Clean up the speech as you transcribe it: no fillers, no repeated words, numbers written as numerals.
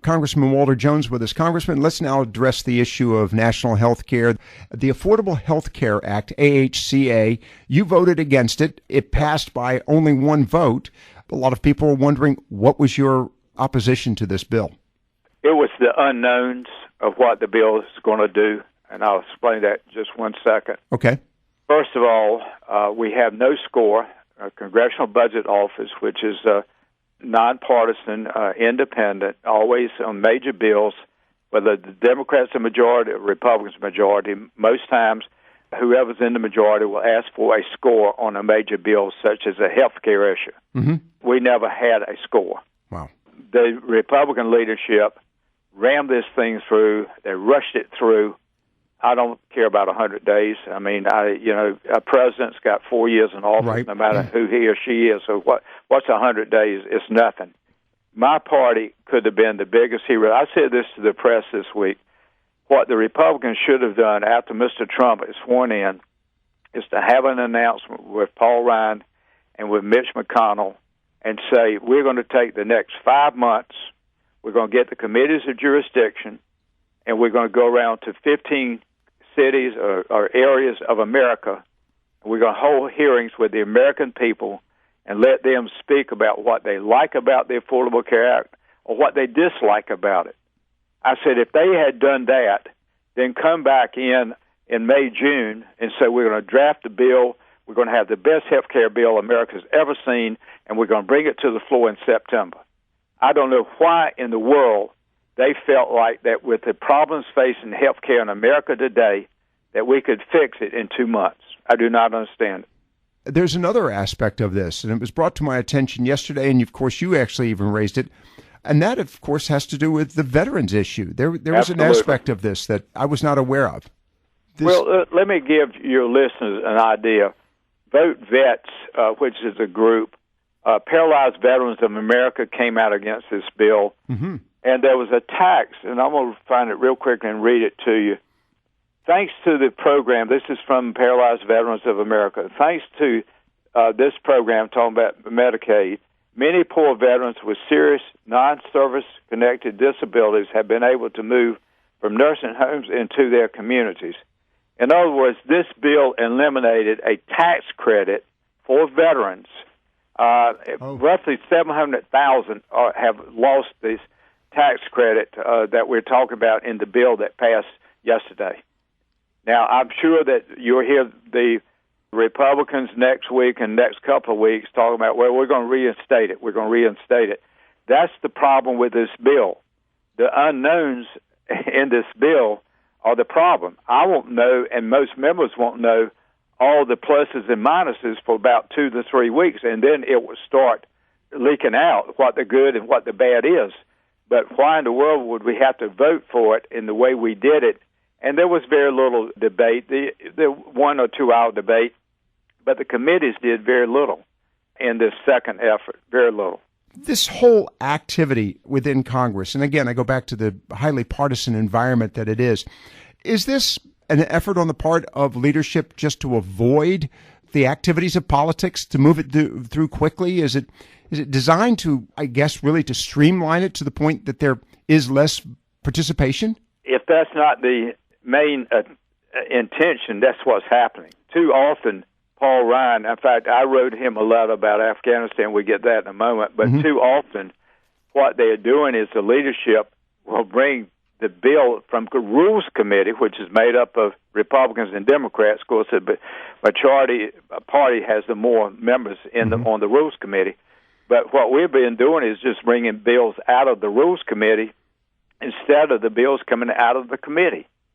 Congressman Walter Jones with us. Congressman, let's now address the issue of national health care. The Affordable Health Care Act, AHCA, you voted against it. It passed by only one vote. A lot of people are wondering, what was your opposition to this bill? It was the unknowns of what the bill is going to do, and I'll explain that in just 1 second. Okay. First of all, we have no SCORE, a Congressional Budget Office, which is nonpartisan, independent, always on major bills, whether the Democrats are majority or Republicans are majority. Most times, whoever's in the majority will ask for a SCORE on a major bill, such as a health care issue. Mm-hmm. We never had a SCORE. Wow. The Republican leadership rammed this thing through. They rushed it through. I don't care about 100 days. I mean, a president's got 4 years in office, right, no matter who he or she is. So what's 100 days? It's nothing. My party could have been the biggest hero. I said this to the press this week. What the Republicans should have done after Mr. Trump is sworn in is to have an announcement with Paul Ryan and with Mitch McConnell and say, we're going to take the next 5 months, we're going to get the committees of jurisdiction, and we're going to go around to 15 cities or areas of America. We're going to hold hearings with the American people and let them speak about what they like about the Affordable Care Act or what they dislike about it. I said, if they had done that, then come back in May, June, and say we're going to draft a bill, we're going to have the best health care bill America's ever seen, and we're going to bring it to the floor in September. I don't know why in the world they felt like that with the problems facing health care in America today, that we could fix it in 2 months. I do not understand it. There's another aspect of this, and it was brought to my attention yesterday, and of course you actually even raised it, and that, of course, has to do with the veterans issue. There was an aspect of this that I was not aware of. Let me give your listeners an idea. Vote Vets, which is a group, Paralyzed Veterans of America came out against this bill, mm-hmm. and there was a tax, and I'm going to find it real quick and read it to you. Thanks to the program, this is from Paralyzed Veterans of America, thanks to this program, talking about Medicaid, many poor veterans with serious non-service-connected disabilities have been able to move from nursing homes into their communities. In other words, this bill eliminated a tax credit for veterans. Roughly 700,000 have lost this tax credit that we're talking about in the bill that passed yesterday. Now, I'm sure that you'll hear the Republicans next week and next couple of weeks talking about, well, we're going to reinstate it. We're going to reinstate it. That's the problem with this bill. The unknowns in this bill are the problem. I won't know, and most members won't know, all the pluses and minuses for about 2 to 3 weeks, and then it will start leaking out what the good and what the bad is. But why in the world would we have to vote for it in the way we did it? And there was very little debate, the 1 or 2 hour debate, but the committees did very little in this second effort, very little. This whole activity within Congress, and again, I go back to the highly partisan environment that it is this an effort on the part of leadership just to avoid the activities of politics, to move it through quickly? Is it designed to, I guess, really to streamline it to the point that there is less participation? If that's not the main intention, that's what's happening. Too often, Paul Ryan, in fact, I wrote him a letter about Afghanistan. We get that in a moment. But too often, what they're doing is the leadership will bring the bill from the Rules Committee, which is made up of Republicans and Democrats. Of course, the majority party has the more members in on the Rules Committee. But what we've been doing is just bringing bills out of the Rules Committee instead of the bills coming out of the committee.